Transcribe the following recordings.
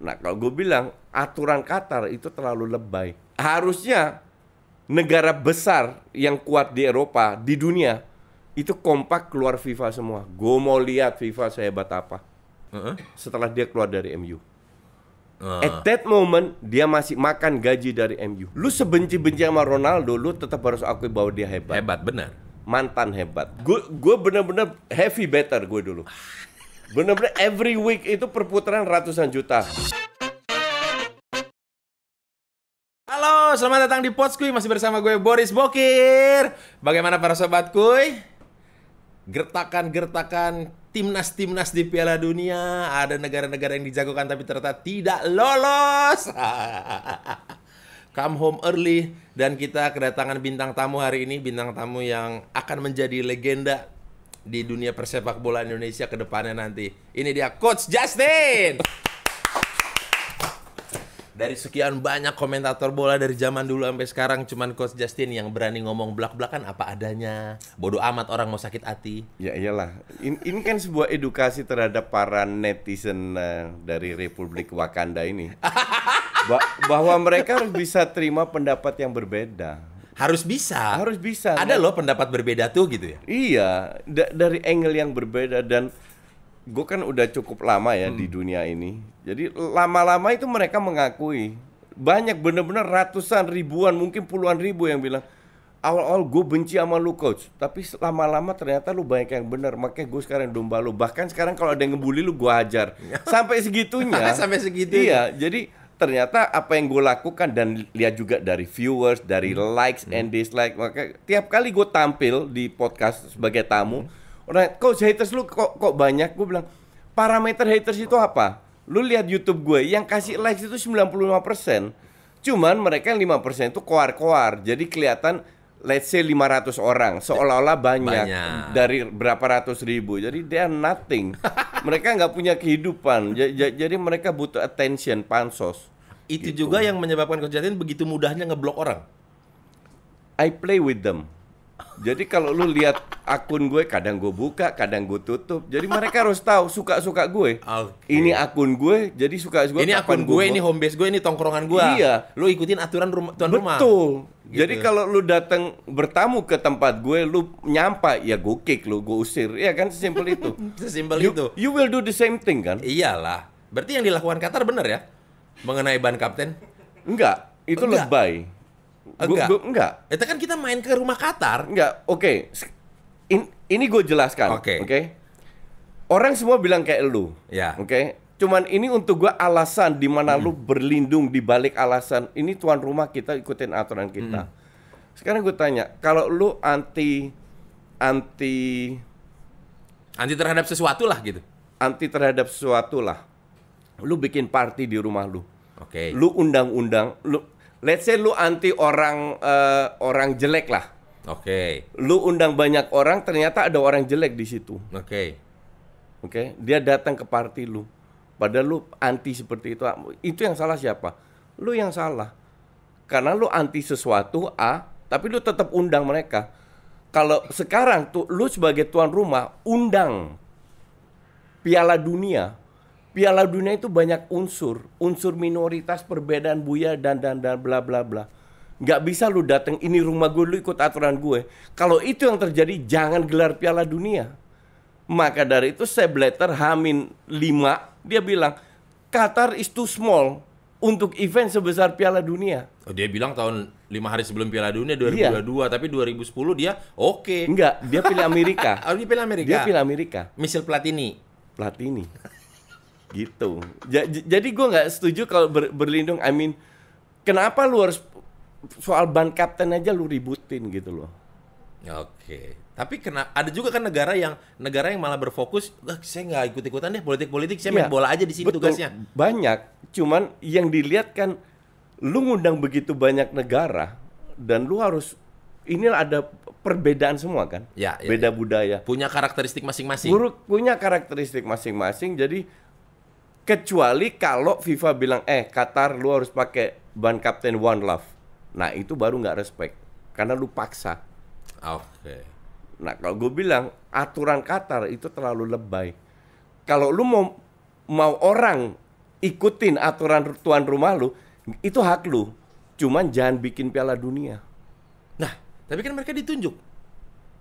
Nah, kalau gue bilang aturan Qatar itu terlalu lebay. Harusnya negara besar yang kuat di Eropa, di dunia, itu kompak keluar FIFA semua. Gue mau lihat FIFA sehebat apa. Setelah dia keluar dari MU. At that moment, dia masih makan gaji dari MU. Lu sebenci-benci sama Ronaldo, lu tetap harus akui bahwa dia hebat. Hebat, benar. Mantan hebat. Gue bener-bener heavy better gue dulu. Bener-bener every week itu perputaran ratusan juta. Halo, selamat datang di Podskuy. Masih bersama gue Boris Bokir. Bagaimana para sobat kuy? Gertakan-gertakan timnas-timnas di Piala Dunia. Ada negara-negara yang dijagokan tapi ternyata tidak lolos. Come home early. Dan kita kedatangan bintang tamu hari ini. Bintang tamu yang akan menjadi legenda di dunia persepak bola Indonesia ke depannya nanti. Ini dia Coach Justin. Dari sekian banyak komentator bola dari zaman dulu sampai sekarang, cuman Coach Justin yang berani ngomong belak-belakan apa adanya. Bodoh amat orang mau sakit hati. Ya iyalah. Ini kan sebuah edukasi terhadap para netizen dari Republik Wakanda ini. Bahwa mereka harus bisa terima pendapat yang berbeda. Harus bisa. Harus bisa. Ada loh pendapat berbeda tuh gitu ya. Iya, dari angle yang berbeda. Dan gue kan udah cukup lama ya di dunia ini. Jadi lama-lama itu mereka mengakui. Banyak bener-bener ratusan, ribuan, mungkin puluhan ribu yang bilang, awal-awal gue benci sama lu coach, tapi lama-lama ternyata lu banyak yang benar. Makanya gue sekarang domba lu. Bahkan sekarang kalau ada yang ngebully lu, gue hajar. Sampai segitunya. Sampai segitunya. Iya, jadi ternyata apa yang gue lakukan, dan lihat juga dari viewers, dari likes and dislike. Maka tiap kali gue tampil di podcast sebagai tamu, orang, coach haters lu kok banyak. Gue bilang, parameter haters itu apa? Lu lihat YouTube gue, yang kasih likes itu 95%. Cuman mereka yang 5% itu koar-koar. Jadi kelihatan let's say 500 orang, seolah-olah banyak dari berapa ratus ribu. Jadi they are nothing. Mereka nggak punya kehidupan. Jadi mereka butuh attention, pansos. Itu gitu. Juga yang menyebabkan Coach Justin begitu mudahnya ngeblok orang. I play with them. Jadi kalau lu lihat akun gue, kadang gue buka, kadang gue tutup. Jadi mereka harus tahu suka-suka gue. Okay. Ini akun gue, jadi suka gue. Ini akun gue, ini home base gue, ini tongkrongan gue. Iya. Lu ikutin aturan tuan rumah. Betul. Gitu. Jadi kalau lu datang bertamu ke tempat gue, lu nyampa, ya gue kick lu, gue usir. Iya kan, sesimpel itu. Sesimpel itu. You will do the same thing kan? Iyalah. Berarti yang dilakukan Qatar benar ya? Mengenai ban kapten? Enggak, itu lebay. Enggak. Itu kan kita main ke rumah Qatar. Enggak, oke. Ini gue jelaskan. Oke. Orang semua bilang kayak lu. Ya. Oke. Cuman ini untuk gue alasan di mana lu berlindung di balik alasan ini tuan rumah, kita ikutin aturan kita. Sekarang gue tanya, kalau lu anti terhadap sesuatu lah gitu. Anti terhadap sesuatu lah. Lu bikin party di rumah lu. Oke. Lu undang-undang, let's say lu anti orang jelek lah. Oke. Lu undang banyak orang, ternyata ada orang jelek di situ. Oke. Dia datang ke party lu. Padahal lu anti seperti itu. Itu yang salah siapa? Lu yang salah. Karena lu anti sesuatu tapi lu tetap undang mereka. Kalau sekarang tuh lu sebagai tuan rumah undang Piala Dunia. Piala Dunia itu banyak unsur minoritas, perbedaan budaya dan bla bla bla. Nggak bisa lu datang ini rumah gue, lu ikut aturan gue. Kalau itu yang terjadi, jangan gelar Piala Dunia. Maka dari itu Sepp Blatter H-5 dia bilang Qatar is too small untuk event sebesar Piala Dunia. Oh, dia bilang tahun 5 hari sebelum Piala Dunia 2022, tapi 2010 dia oke. Enggak, dia pilih Amerika. Dia pilih Amerika. Dia pilih Amerika. Michel Platini. Gitu. Jadi gue nggak setuju kalau berlindung. I mean, kenapa lu harus soal ban kapten aja lu ributin gitu loh. Oke. Tapi ada juga kan negara yang malah berfokus, saya nggak ikut-ikutan deh politik-politik, saya main bola aja di sini tugasnya. Banyak. Cuman yang dilihat kan lu ngundang begitu banyak negara dan lu harus ini ada perbedaan semua kan. Ya, beda budaya. Punya karakteristik masing-masing. Punya karakteristik masing-masing. Jadi kecuali kalau FIFA bilang Qatar lu harus pakai ban kapten One Love. Nah, itu baru nggak respect karena lu paksa. Oke. Nah, kalau gue bilang aturan Qatar itu terlalu lebay. Kalau lu mau orang ikutin aturan tuan rumah lu, itu hak lu. Cuman jangan bikin Piala Dunia. Nah, tapi kan mereka ditunjuk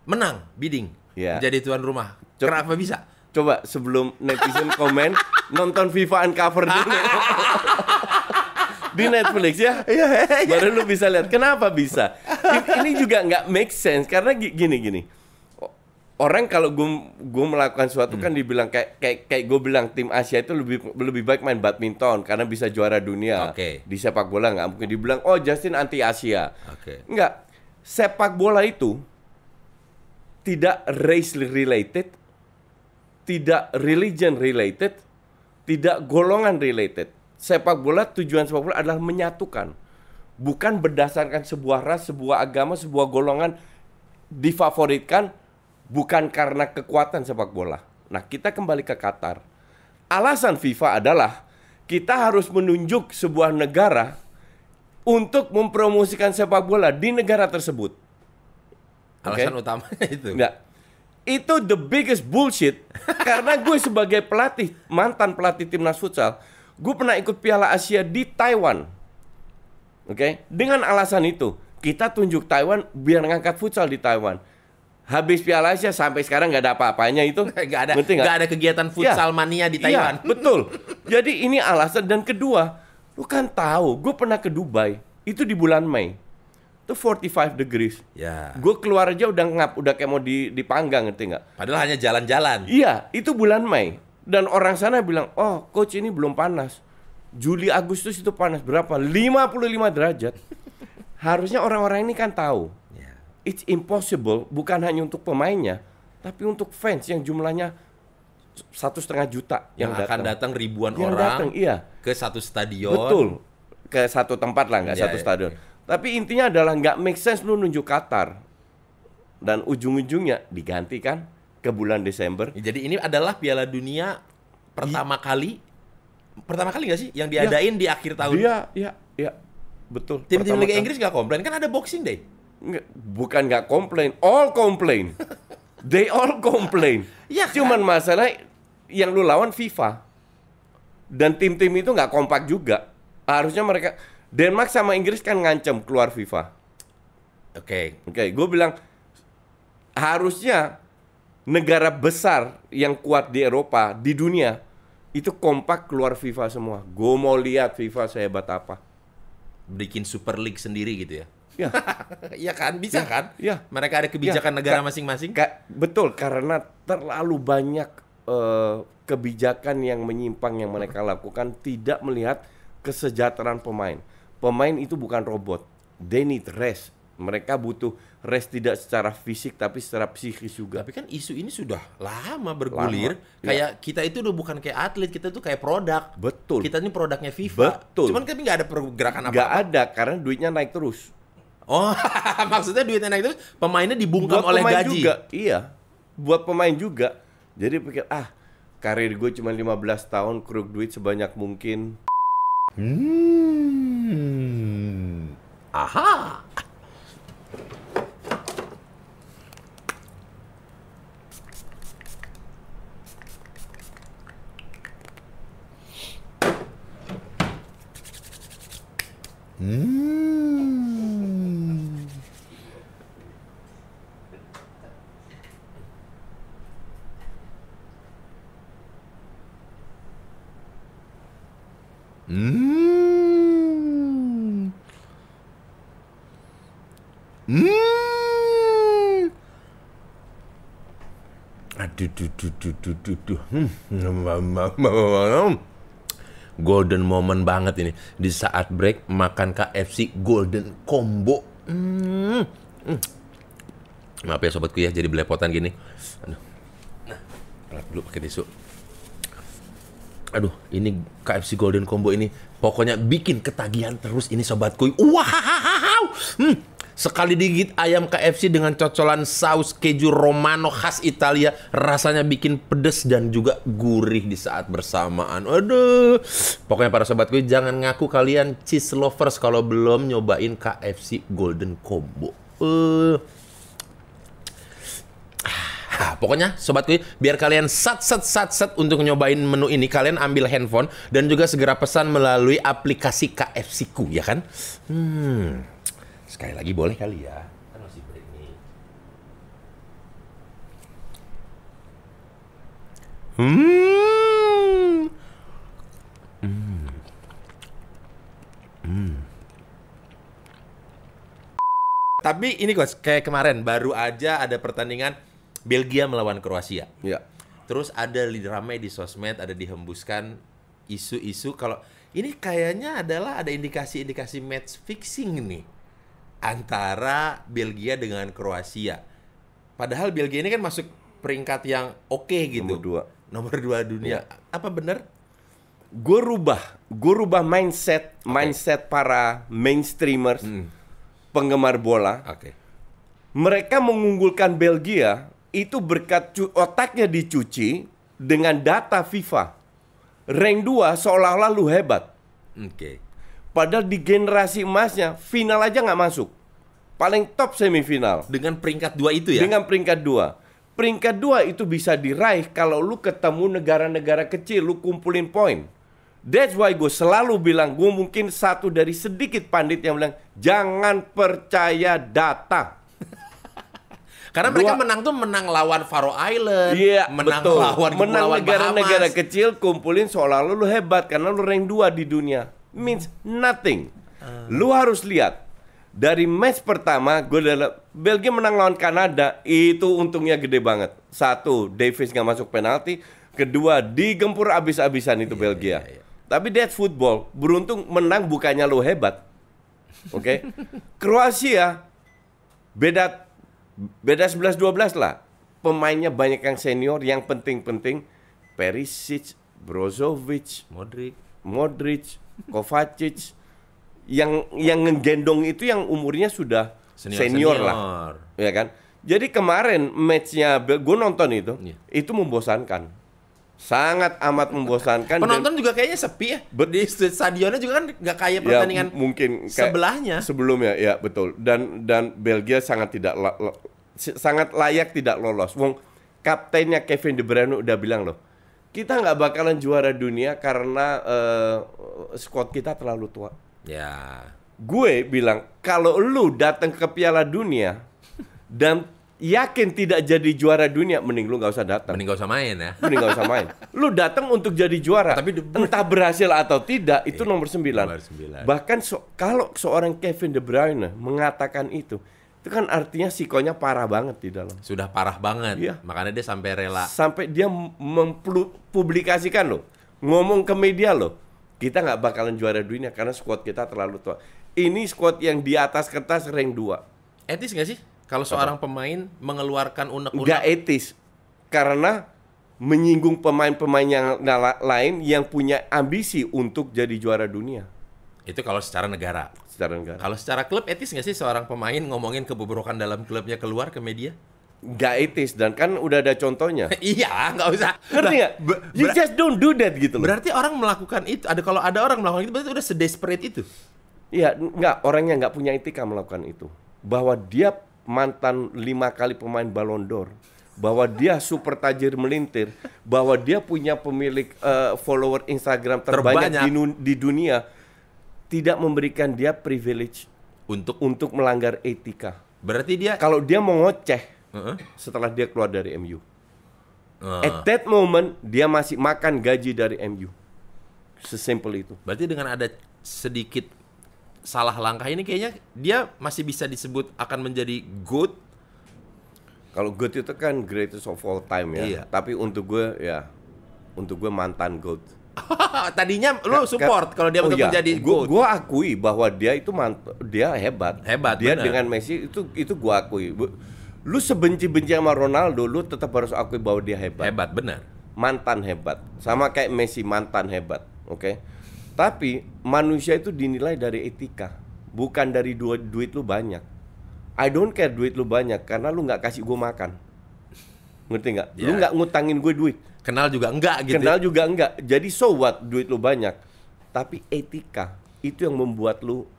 menang bidding Ya. jadi tuan rumah. Kenapa bisa? Coba sebelum netizen komen, nonton FIFA Uncover dulu. Di Netflix ya. Baru lu bisa lihat kenapa bisa. Ini juga nggak make sense karena gini. Orang kalau gue melakukan sesuatu kan dibilang kayak gue bilang tim Asia itu lebih baik main badminton karena bisa juara dunia. Di sepak bola nggak mungkin dibilang oh Justin anti Asia. Nggak. Sepak bola itu tidak race related, tidak religion related, tidak golongan related. Tujuan sepak bola adalah menyatukan. Bukan berdasarkan sebuah ras, sebuah agama, sebuah golongan difavoritkan, bukan karena kekuatan sepak bola. Nah, kita kembali ke Qatar. Alasan FIFA adalah kita harus menunjuk sebuah negara untuk mempromosikan sepak bola di negara tersebut. Alasan utamanya itu. Enggak. Itu the biggest bullshit. Karena gue sebagai pelatih, mantan pelatih timnas futsal, gue pernah ikut Piala Asia di Taiwan. Oke? Dengan alasan itu, kita tunjuk Taiwan biar ngangkat futsal di Taiwan. Habis Piala Asia sampai sekarang nggak ada apa-apanya itu. Nggak ada kegiatan futsal mania di Taiwan. Iya, betul. Jadi ini alasan. Dan kedua, lu kan tahu, gue pernah ke Dubai. Itu di bulan Mei. Itu 45 degrees. Ya. Gue keluar aja udah ngap, udah kayak mau dipanggang, ngerti nggak? Padahal hanya jalan-jalan. Iya, itu bulan Mei. Dan orang sana bilang, oh coach ini belum panas. Juli, Agustus itu panas. Berapa? 55 derajat. Harusnya orang-orang ini kan tahu. It's impossible, bukan hanya untuk pemainnya, tapi untuk fans yang jumlahnya 1,5 juta yang akan datang ribuan yang orang iya. Ke satu stadion. Betul, ke satu tempat lah, nggak satu stadion. Tapi intinya adalah nggak make sense lu nunjuk Qatar. Dan ujung-ujungnya digantikan ke bulan Desember. Jadi ini adalah Piala Dunia pertama kali nggak sih yang diadain di akhir tahun? Iya, betul. Tim-tim Liga Inggris nggak komplain kan ada Boxing Day? Bukan nggak komplain, all complain. They all complain. Ya, kan? Cuman masalah yang lu lawan FIFA. Dan tim-tim itu nggak kompak juga. Harusnya mereka Denmark sama Inggris kan ngancam keluar FIFA. Oke, gue bilang harusnya negara besar yang kuat di Eropa, di dunia itu kompak keluar FIFA semua. Gue mau lihat FIFA sehebat apa. Bikin Super League sendiri gitu ya. Ya. Iya kan, bisa kan? Ya. Mereka ada kebijakan negara masing-masing. Betul, karena terlalu banyak kebijakan yang menyimpang yang mereka lakukan tidak melihat kesejahteraan pemain. Pemain itu bukan robot. They need rest. Mereka butuh rest tidak secara fisik tapi secara psikis juga. Tapi kan isu ini sudah lama bergulir. Kayak kita itu udah bukan kayak atlet, kita tuh kayak produk. Betul. Kita ini produknya FIFA. Betul. Cuman kan nggak ada pergerakan apa-apa. Nggak ada karena duitnya naik terus. Oh, maksudnya duitnya naik terus, pemainnya dibungkam buat oleh pemain gaji. Juga, iya. Buat pemain juga. Jadi pikir, karir gue cuma 15 tahun, keruk duit sebanyak mungkin. Aha. Golden moment banget ini di saat break makan KFC Golden Combo. Maaf ya sobatku ya, jadi belepotan gini. Aduh. Nah, dulu pakai tisu. Aduh, ini KFC Golden Combo ini pokoknya bikin ketagihan terus ini sobatku. Wow! Sekali digigit ayam KFC dengan cocolan saus keju Romano khas Italia, rasanya bikin pedes dan juga gurih di saat bersamaan. Aduh, pokoknya para sobatku jangan ngaku kalian cheese lovers kalau belum nyobain KFC Golden Combo. Nah, pokoknya Sobat Kuy, biar kalian sat untuk nyobain menu ini, kalian ambil handphone dan juga segera pesan melalui aplikasi KFC Ku, ya kan? Sekali lagi boleh kali ya. Kan masih break nih. Tapi ini Coach, kayak kemarin baru aja ada pertandingan Belgia melawan Kroasia. Ya. Terus ada ramai di sosmed, ada dihembuskan isu-isu kalau ini kayaknya adalah ada indikasi-indikasi match fixing nih antara Belgia dengan Kroasia. Padahal Belgia ini kan masuk peringkat yang oke gitu. Nomor 2 dunia. Ya. Apa benar? Gue rubah mindset para mainstreamers, penggemar bola. Oke. Mereka mengunggulkan Belgia itu berkat otaknya dicuci dengan data FIFA. Rank 2 seolah-olah lu hebat. Oke. Padahal di generasi emasnya final aja nggak masuk. Paling top semifinal. Dengan peringkat 2 itu ya? Dengan peringkat 2. Peringkat 2 itu bisa diraih kalau lu ketemu negara-negara kecil, lu kumpulin poin. That's why gue selalu bilang, gue mungkin satu dari sedikit pandit yang bilang, jangan percaya data. Karena mereka menang tuh menang lawan Faroe Island, Iya, menang betul. lawan Menang Kepulauan negara-negara Bahamas. kecil, kumpulin seolah-olah lu hebat karena lu rank 2 di dunia. Means nothing. Lu harus lihat. Dari match pertama, Belgia menang lawan Kanada, itu untungnya gede banget. 1, Davis nggak masuk penalti. Kedua, digempur abis-abisan itu Belgia. Tapi that's football. Beruntung menang bukannya lu hebat. Oke. Kroasia beda 11-12 lah. Pemainnya banyak yang senior, yang penting-penting Perisic, Brozovic, Modric, Kovacic. Yang ngegendong itu yang umurnya sudah senior lah. Ya kan? Jadi kemarin matchnya gue nonton itu membosankan. Sangat amat membosankan. Penonton juga kayaknya sepi ya. Di stadionnya juga kan nggak kayak pertandingan mungkin sebelahnya. Sebelumnya, ya betul. Dan Belgia sangat sangat layak tidak lolos. Wong kaptennya Kevin De Bruyne udah bilang loh, kita nggak bakalan juara dunia karena squad kita terlalu tua. Ya. Gue bilang kalau lu datang ke Piala Dunia dan yakin tidak jadi juara dunia, mending lu nggak usah datang. Mending gak usah main ya. Mending nggak usah main. Lu datang untuk jadi juara. Tapi entah berhasil atau tidak, itu nomor 9. Nomor 9. Bahkan kalau seorang Kevin De Bruyne mengatakan itu kan artinya psikonya parah banget di dalam. Sudah parah banget. Iya. Makanya dia sampai rela. Sampai dia mempublikasikan loh, ngomong ke media loh, kita nggak bakalan juara dunia karena squad kita terlalu tua. Ini squad yang di atas kertas rank 2. Etis nggak sih kalau seorang pemain mengeluarkan unek-unek? Nggak etis, karena menyinggung pemain-pemain yang lain yang punya ambisi untuk jadi juara dunia. Itu kalau secara negara. Kalau secara klub, etis nggak sih seorang pemain ngomongin kebobrokan dalam klubnya keluar ke media? Nggak etis, dan kan udah ada contohnya. Iya, nggak usah. Ngerti nggak? You just don't do that gitu loh. Berarti orang melakukan itu, kalau ada orang melakukan itu, berarti udah sedesperate itu. Iya, nggak, orangnya nggak punya etika melakukan itu. Bahwa dia mantan 5 kali pemain Ballon d'Or, bahwa dia super tajir melintir, bahwa dia punya pemilik follower Instagram terbanyak di dunia, tidak memberikan dia privilege untuk melanggar etika. Berarti dia, kalau dia mau ngoceh setelah dia keluar dari MU, at that moment dia masih makan gaji dari MU. Sesimpel itu. Berarti dengan ada sedikit salah langkah ini kayaknya dia masih bisa disebut akan menjadi GOAT. Kalau GOAT itu kan greatest of all time ya. Iya. Tapi untuk gue mantan GOAT. Tadinya lu support kalau dia untuk menjadi GOAT. Gue akui bahwa dia itu dia hebat. Dia bener. dengan Messi itu gue akui. Lu sebenci-benci sama Ronaldo, lu tetap harus akui bahwa dia hebat. Hebat, benar. Mantan hebat. Sama kayak Messi, mantan hebat. Oke? Tapi manusia itu dinilai dari etika, bukan dari duit lu banyak. I don't care duit lu banyak, karena lu nggak kasih gue makan. Ngerti nggak? Yeah. Lu nggak ngutangin gue duit. Kenal juga enggak gitu. Kenal juga enggak. Jadi so what duit lu banyak. Tapi etika itu yang membuat lu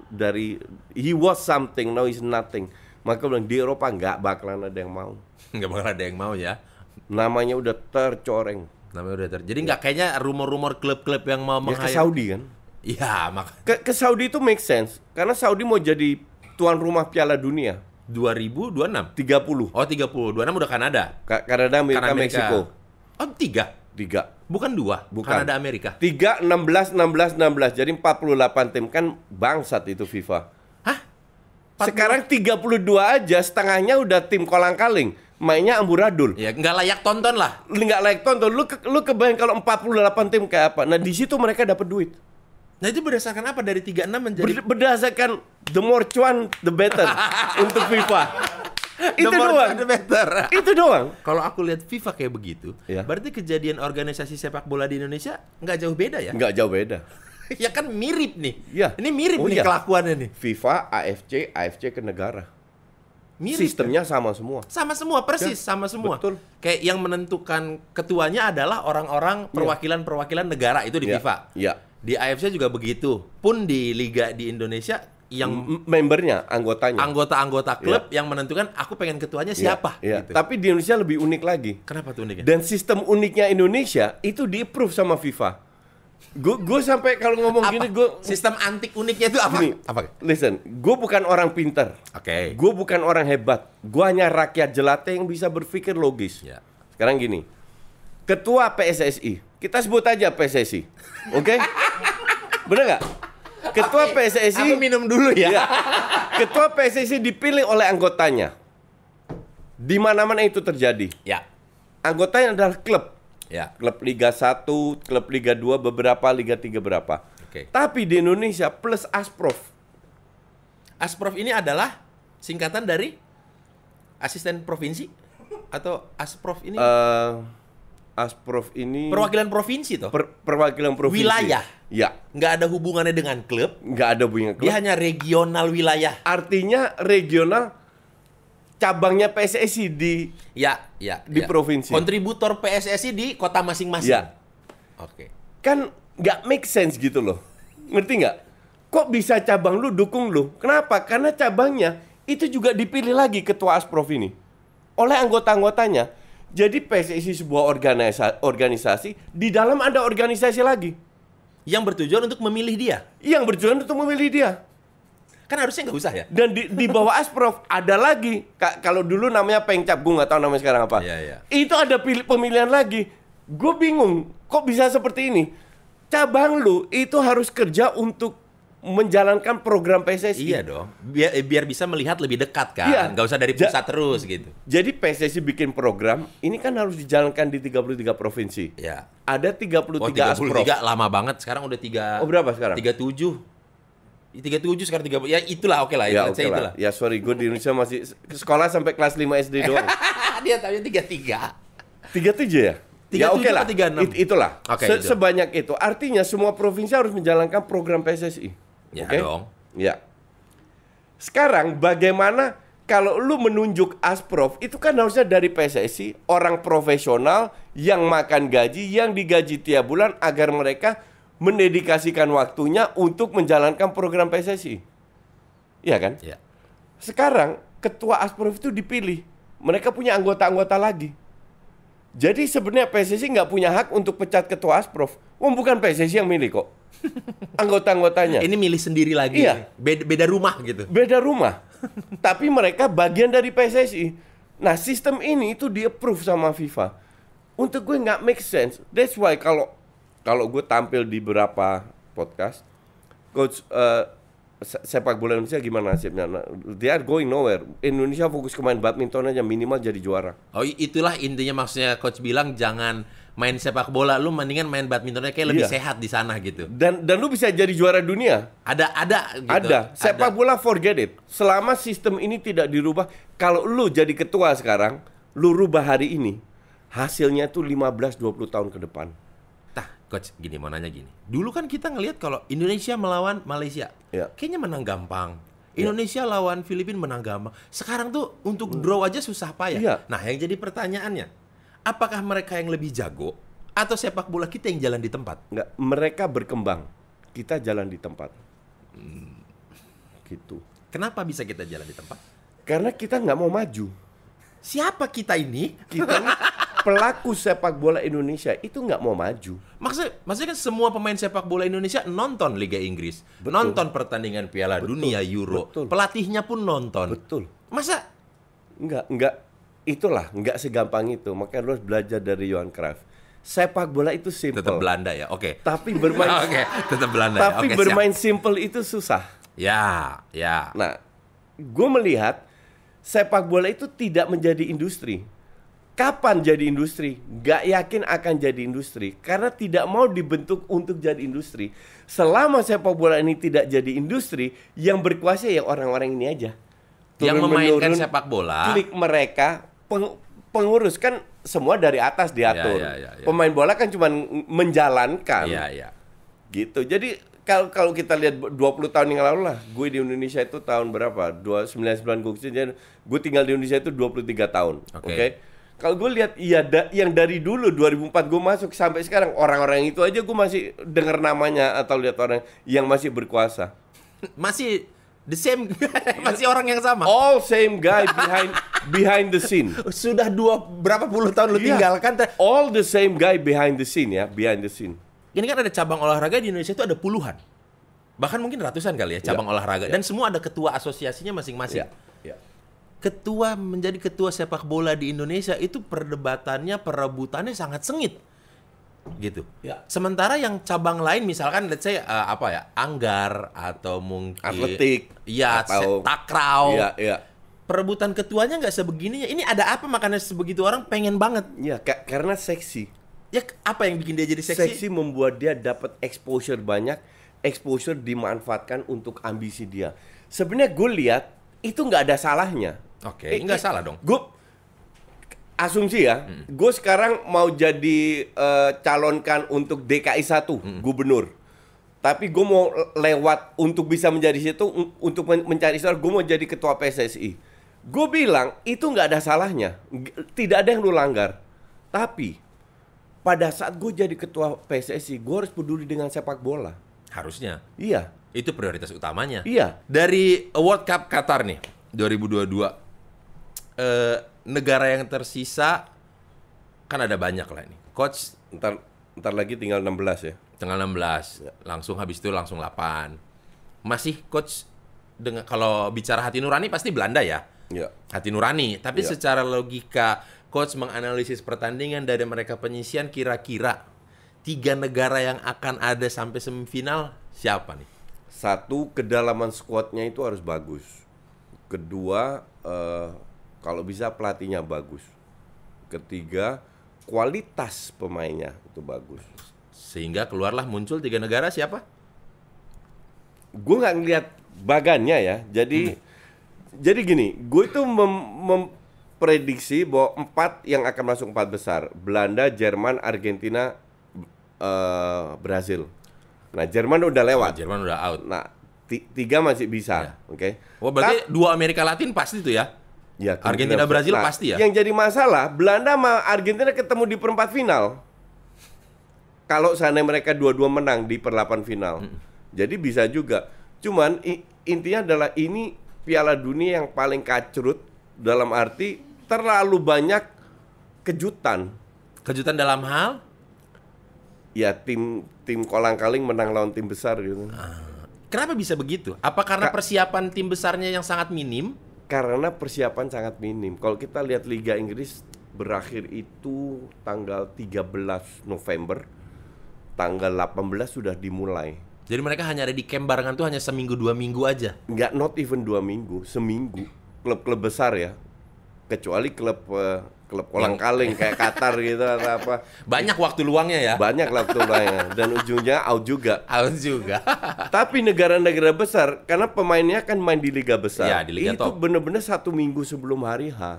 dari he was something, now is nothing. Maka bilang di Eropa nggak bakalan ada yang mau. Nggak bakal ada yang mau ya. Namanya udah tercoreng. Jadi nggak kayaknya rumor-rumor klub-klub yang mau Ya ke meng-hire. Saudi kan. Iya, maka Ke Saudi itu make sense. Karena Saudi mau jadi tuan rumah Piala Dunia. 2026. 30. Oh, 30. 26 udah Kanada. Kanada, Amerika, Meksiko. Oh, 3. 3. Bukan 2. Bukan. Kanada, Amerika. 3, 16, 16, 16. Jadi 48 tim. Kan bangsat itu FIFA. Hah? Sekarang 32 aja, setengahnya udah tim kolang-kaling. Mainnya amburadul. Ya, nggak layak tonton lah. Nggak layak tonton. Lu kebayang kalau 48 tim kayak apa? Nah, di situ mereka dapat duit. Nah, itu berdasarkan apa dari 36 menjadi Berdasarkan the more cuan the better untuk FIFA. Itu The more doang. the better. Itu doang. Kalau aku lihat FIFA kayak begitu, Ya. berarti kejadian organisasi sepak bola di Indonesia nggak jauh beda ya? Nggak jauh beda. Ya kan mirip nih. Iya. Ini mirip Oh, nih iya. kelakuannya nih. FIFA, AFC ke negara. Mirip. Sistemnya sama semua. Sama semua, persis Ya, sama semua. betul. Kayak yang menentukan ketuanya adalah orang-orang perwakilan-perwakilan negara itu di Ya, FIFA. ya. Di AFC juga begitu. Pun di liga di Indonesia yang Membernya, anggotanya. anggota-anggota klub yang menentukan aku pengen ketuanya siapa Ya, gitu. Tapi di Indonesia lebih unik lagi. Kenapa tuh uniknya? Dan sistem uniknya Indonesia itu di-approve sama FIFA. Gue sampai kalau ngomong Apa? gini, gue Sistem antik uniknya itu apa? gini, Apa? listen, gue bukan orang pinter. Oke. Gue bukan orang hebat. Gue hanya rakyat jelata yang bisa berpikir logis. Ya. Sekarang gini, ketua PSSI, kita sebut aja PSSI, oke? Bener nggak? Ketua PSSI, Aku minum dulu ya. Iya. Ketua PSSI dipilih oleh anggotanya. Di mana-mana itu terjadi. Ya. Anggotanya adalah klub. Ya. Klub Liga 1, klub Liga 2, beberapa, Liga 3 berapa. Oke. Tapi di Indonesia plus Asprof. Asprof ini adalah singkatan dari asisten provinsi atau Asprof ini Asprof ini perwakilan provinsi toh? perwakilan provinsi. Wilayah. Ya, Nggak ada hubungannya dengan klub, nggak ada hubungan klub. dia hanya regional wilayah. Artinya regional cabangnya PSSI di Di provinsi. Kontributor PSSI di kota masing-masing. Ya. Oke. Kan nggak make sense gitu loh. Ngerti nggak? Kok bisa cabang lu dukung lu? Kenapa? Karena cabangnya itu juga dipilih lagi ketua Asprof ini oleh anggota-anggotanya. Jadi PSSI sebuah organisasi, di dalam ada organisasi lagi Yang bertujuan untuk memilih dia. yang berjuang untuk memilih dia. Kan harusnya nggak usah ya? Dan di bawah Asprof ada lagi. Kalau dulu namanya Pengcap, gue nggak tahu namanya sekarang apa. Iya, iya. Itu ada pemilihan lagi. Gue bingung, kok bisa seperti ini? Cabang lu itu harus kerja untuk menjalankan program PSSI. Iya dong. Biar bisa melihat lebih dekat kan. Iya. Nggak usah dari pusat terus gitu. Jadi PSSI bikin program, ini kan harus dijalankan di 33 provinsi. Ya. Ada 33 Oh, Asprof. 33 lama banget. Sekarang udah 3. Oh, berapa sekarang? 37. 37 sekarang 30. Ya itulah oke lah. Ya, let's say oke itulah. lah. Ya sorry, gue di Indonesia masih sekolah sampai kelas 5 SD doang. Dia tahunya 33. 37 ya? 37 Ya oke lah. atau 36? Itulah. Oke, itu. Sebanyak itu. Artinya semua provinsi harus menjalankan program PSSI. Ya Oke? dong. Ya. Sekarang bagaimana kalau lu menunjuk Asprof, itu kan harusnya dari PSSI, orang profesional yang makan gaji, yang digaji tiap bulan agar mereka mendedikasikan waktunya untuk menjalankan program PSSI. Iya kan? Ya. Sekarang ketua Asprof itu dipilih. Mereka punya anggota-anggota lagi. Jadi sebenarnya PSSI nggak punya hak untuk pecat ketua Asprof. Wah, bukan PSSI yang milih kok. Anggota-anggotanya. Ini milih sendiri lagi. Iya. Beda rumah gitu. Beda rumah. Tapi mereka bagian dari PSSI. Nah, sistem ini itu di-approve sama FIFA. Untuk gue nggak make sense. That's why kalau gue tampil di beberapa podcast, coach sepak bola Indonesia gimana nasibnya? Nah, they are going nowhere. Indonesia fokus ke main badminton aja, minimal jadi juara. Oh, itulah intinya, maksudnya coach bilang jangan main sepak bola, lu mendingan main badmintonnya kayak lebih Iya. sehat di sana gitu. Dan lu bisa jadi juara dunia. Ada gitu. Ada. Sepak bola forget it. Selama sistem ini tidak dirubah, kalau lu jadi ketua sekarang, lu rubah hari ini, hasilnya tuh 15-20 tahun ke depan. Tah, coach gini, mau nanya gini. Dulu kan kita ngelihat kalau Indonesia melawan Malaysia, Ya. kayaknya menang gampang. Indonesia lawan Filipina menang gampang. Sekarang tuh untuk draw aja susah payah. Iya. Nah, yang jadi pertanyaannya, apakah mereka yang lebih jago atau sepak bola kita yang jalan di tempat? Enggak, mereka berkembang, kita jalan di tempat. Gitu. Kenapa bisa kita jalan di tempat? Karena kita nggak mau maju. Siapa kita ini? Kita ini pelaku sepak bola Indonesia itu nggak mau maju. Maksudnya kan semua pemain sepak bola Indonesia nonton Liga Inggris, Betul. nonton pertandingan Piala Dunia, Euro, Betul. pelatihnya pun nonton. Betul. Masa Nggak segampang itu. Makanya lu harus belajar dari Johan Cruyff. Sepak bola itu simple. tetap Belanda ya? Oke. Tapi bermain Oke, tetap Belanda. ya? tapi Oke, bermain siap. simple itu susah. Ya. Nah, gue melihat sepak bola itu tidak menjadi industri. Kapan jadi industri? Gak yakin akan jadi industri. Karena tidak mau dibentuk untuk jadi industri. Selama sepak bola ini tidak jadi industri, yang berkuasa ya orang-orang ini aja. Yang memainkan Turun-menurun, sepak bola. klik mereka, pengurus kan semua dari atas diatur. Ya. Pemain bola kan cuma menjalankan. Iya. Gitu. Jadi kalau kita lihat 20 tahun yang lalu lah, gue di Indonesia itu tahun berapa? 99 gue tinggal di Indonesia itu 23 tahun. Oke. Kalau gue lihat yang dari dulu 2004 gue masuk sampai sekarang, orang-orang itu aja gue masih dengar namanya atau lihat orang yang masih berkuasa. Masih the same, masih orang yang sama. All same guy behind the scene. Sudah berapa puluh tahun lu Iya. tinggalkan. All the same guy behind the scene ya, behind the scene. Ini kan ada cabang olahraga di Indonesia itu ada puluhan. Bahkan mungkin ratusan kali ya cabang olahraga. Dan semua ada ketua asosiasinya masing-masing. Ya. Menjadi ketua sepak bola di Indonesia itu perdebatannya, perebutannya sangat sengit. Gitu. Ya. Sementara yang cabang lain misalkan let's say anggar atau mungkin Atletik iya, atau takraw. Iya. Perebutan ketuanya nggak sebegininya. Ini ada apa makanya sebegitu orang pengen banget. Ya, karena seksi. Ya apa yang bikin dia jadi seksi? Seksi membuat dia dapat exposure banyak, exposure dimanfaatkan untuk ambisi dia. Sebenarnya gue lihat itu nggak ada salahnya. Oke, nggak salah dong. Gue asumsi ya, gue sekarang mau jadi calonkan untuk DKI 1 gubernur. Tapi gue mau lewat untuk bisa menjadi situ, untuk mencari suara, gue mau jadi ketua PSSI. Gue bilang itu nggak ada salahnya, tidak ada yang lu langgar. Tapi pada saat gue jadi ketua PSSI, gue harus peduli dengan sepak bola. Harusnya. Iya, Itu prioritas utamanya. iya. Dari World Cup Qatar nih, 2022. Negara yang tersisa kan ada banyak lah ini. Coach Ntar lagi tinggal 16 ya. tanggal 16, langsung habis itu langsung 8. Masih coach dengan kalau bicara hati nurani pasti Belanda ya. Iya. Hati nurani, tapi Ya. secara logika coach menganalisis pertandingan dari mereka penyisian kira-kira 3 negara yang akan ada sampai semifinal siapa nih? Satu, kedalaman skuadnya itu harus bagus. Kedua, kalau bisa pelatihnya bagus. Ketiga, kualitas pemainnya itu bagus. Sehingga keluarlah muncul 3 negara siapa? Gue nggak ngeliat bagannya ya. Jadi gini, gue itu memprediksi bahwa 4 yang akan masuk 4 besar. Belanda, Jerman, Argentina, Brazil. Nah, Jerman udah lewat. Jerman udah out. Nah, 3 masih bisa, Ya. oke? Oh, berarti 2 Amerika Latin pasti tuh ya? Ya, Argentina, Brazil pasti ya? Yang jadi masalah, Belanda sama Argentina ketemu di perempat final. Kalau seandainya mereka dua-dua menang di perlapan final. Jadi bisa juga. Cuman intinya adalah ini Piala Dunia yang paling kacrut dalam arti terlalu banyak kejutan. Kejutan dalam hal? Ya tim kolang-kaling menang lawan tim besar gitu. Kenapa bisa begitu? Apa karena persiapan tim besarnya yang sangat minim? Karena persiapan sangat minim. Kalau kita lihat Liga Inggris berakhir itu tanggal 13 November, tanggal 18 sudah dimulai. Jadi mereka hanya ada di camp barengan tuh hanya seminggu 2 minggu aja. Nggak, not even 2 minggu, seminggu. Klub-klub besar ya, kecuali klub kolang-kaling kayak Qatar gitu atau apa. Banyak waktu luangnya ya. Banyak lah waktu dan ujungnya out juga. Out juga. Tapi negara-negara besar, karena pemainnya kan main di liga besar, Ya, di liga itu top. bener-bener 1 minggu sebelum hari H.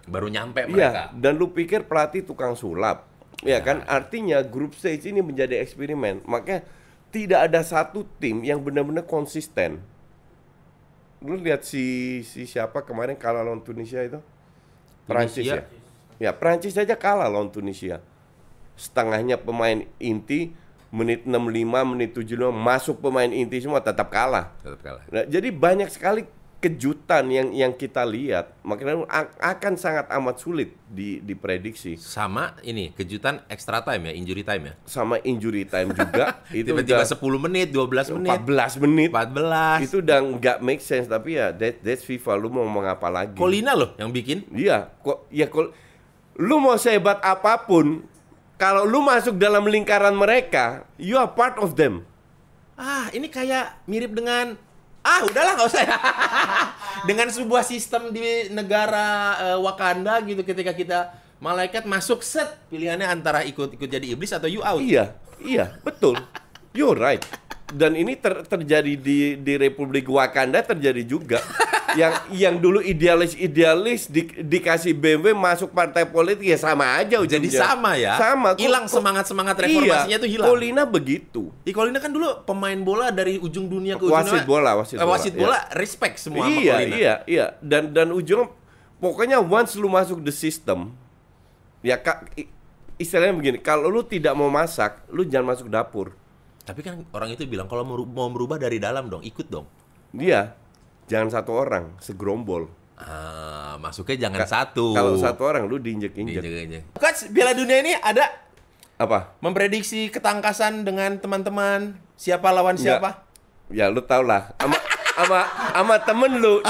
Baru nyampe Iya, mereka. dan lu pikir pelatih tukang sulap. Ya kan, artinya group stage ini menjadi eksperimen. Makanya tidak ada satu tim yang benar-benar konsisten. Lu lihat si siapa kemarin kalah lawan Tunisia itu? Prancis ya. Tunisia. Ya, Prancis saja kalah lawan Tunisia. Setengahnya pemain inti, menit 65, menit 75 masuk pemain inti semua tetap kalah. Tetap kalah. Nah, jadi banyak sekali kejutan yang kita lihat, makanya akan sangat amat sulit diprediksi. Sama ini kejutan extra time ya, injury time ya. Sama injury time juga. Itu Tiba-tiba udah 10 menit, 12 menit, 14 menit. 14. Itu udah nggak make sense, tapi ya that's FIFA. Lu mau ngomong apa lagi? Kolina loh yang bikin. Iya, lu mau sehebat apapun, kalau lu masuk dalam lingkaran mereka, you are part of them. Ini kayak mirip dengan udahlah nggak usah ya. Dengan sebuah sistem di negara Wakanda gitu, ketika kita malaikat masuk set, pilihannya antara ikut jadi iblis atau you out. Iya, betul. You're right. Dan ini terjadi di Republik Wakanda, terjadi juga. yang dulu idealis dikasih BMW masuk partai politik, ya sama aja ujungnya. Jadi sama ya. Sama. Hilang semangat reformasinya tuh hilang. Kolina begitu. Kolina kan dulu pemain bola dari ujung dunia ke ujung Wasit bola. Wasit bola respect semua sama Kolina. Iya. Dan ujung pokoknya once lu masuk the system, ya istilahnya begini, kalau lu tidak mau masak, lu jangan masuk dapur. Tapi kan orang itu bilang kalau mau merubah dari dalam dong, ikut dong. Dia jangan satu orang, segerombol. Masuknya jangan satu. Kalau satu orang lu diinjek-injek. Coach, Piala Dunia ini ada apa? Memprediksi ketangkasan dengan teman-teman, siapa lawan siapa? Ya lu tau lah. Sama temen lu.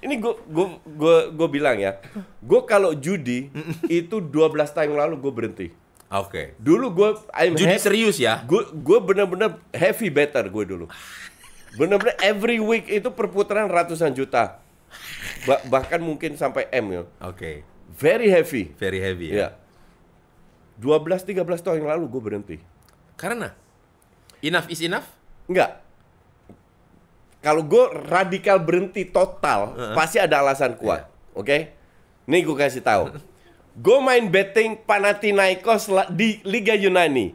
Ini gue bilang ya. Gue kalau judi itu 12 tahun lalu gue berhenti. Oke. Dulu gue judi serius ya? Gue bener-bener heavy better gue dulu. Bener-bener every week itu perputaran ratusan juta. Bahkan mungkin sampai M ya. Oke. Very heavy. Very heavy ya. 12-13 tahun yang lalu gue berhenti. Karena enough is enough? Enggak. Kalau gue radikal berhenti total, pasti ada alasan kuat. Oke? Nih gue kasih tahu. Gue main betting Panathinaikos di Liga Yunani.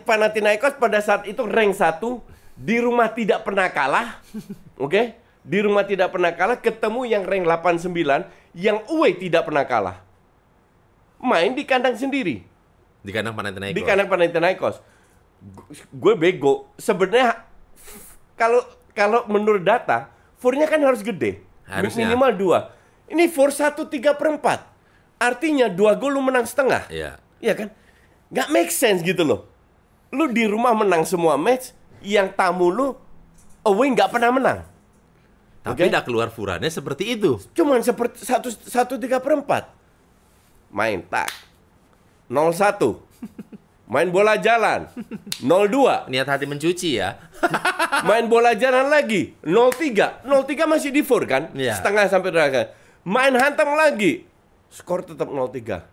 Panathinaikos pada saat itu rank 1, di rumah tidak pernah kalah. Oke? Di rumah tidak pernah kalah, ketemu yang rank 89 yang away tidak pernah kalah. Main di kandang sendiri. Di kandang Panathinaikos. Di kandang Panathinaikos. Gue bego. Sebenarnya kalau menurut data, for-nya kan harus gede. Harusnya. Minimal 2. Ini for 1/3/4. Artinya 2 gol lu menang setengah. Iya. Iya kan? Nggak make sense gitu loh. Lu di rumah menang semua match, yang tamu lu away nggak pernah menang. Tapi udah keluar furannya seperti itu. Cuman seperti 1/3/4. Main tak 0-1. Main bola jalan 0-2. Niat hati mencuci ya. Main bola jalan lagi 0-3. 0-3 masih di for kan? Iya. Setengah sampai terakhir. Main hantam lagi, skor tetap 0-3.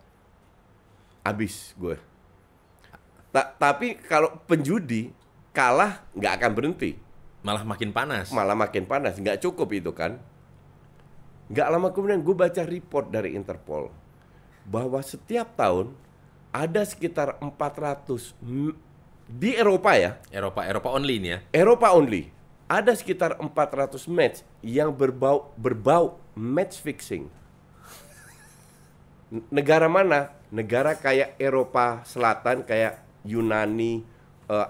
Habis gue. Tapi kalau penjudi kalah nggak akan berhenti. Malah makin panas. Nggak cukup itu kan. Nggak lama kemudian gue baca report dari Interpol bahwa setiap tahun ada sekitar 400 di Eropa ya. Eropa only ini ya. Eropa only. Ada sekitar 400 match yang berbau match fixing. Negara mana? Negara kayak Eropa Selatan, kayak Yunani,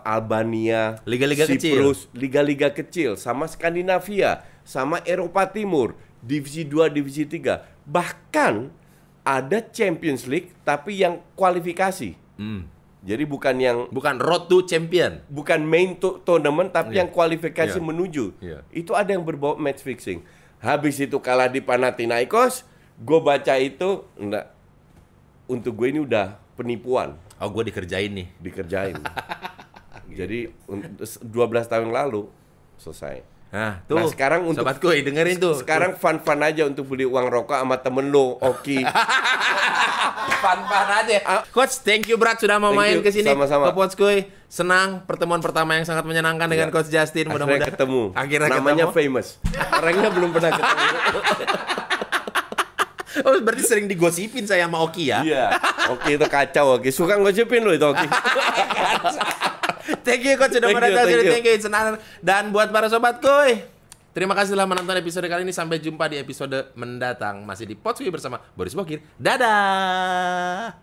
Albania, liga-liga Siprus, liga-liga kecil, sama Skandinavia, sama Eropa Timur, divisi 2, divisi 3. Bahkan ada Champions League tapi yang kualifikasi. Jadi bukan road to champion. Bukan main tournament tapi yang kualifikasi menuju. Itu ada yang berbau match fixing. Habis itu kalah di Panathinaikos, gue baca itu enggak. Untuk gue ini udah penipuan. Oh, gue dikerjain nih. Dikerjain. Jadi 12 tahun lalu selesai. Nah, tuh. Nah, sekarang untuk sobat kuy dengerin tuh. Sekarang fun-fun aja untuk beli uang rokok sama temen lo, Oki. Fun-fun aja. Coach, thank you Brad sudah mau main ke sini. Sama-sama. Ke Pots Kuy. Senang pertemuan pertama yang sangat menyenangkan dengan Coach Justin. Mudah-mudahan ketemu. Akhirnya namanya ketemu. famous. Orangnya belum pernah ketemu. Oh, berarti sering digosipin saya sama Oki ya? Iya. Oki itu kacau, Oki. Suka ngosipin lo itu, Oki. Thank you Coach sudah menonton. Thank you. Senang. Dan buat para sobat kuy, terima kasih telah menonton episode kali ini. Sampai jumpa di episode mendatang. Masih di Pots Kuy bersama Boris Bokir. Dadah.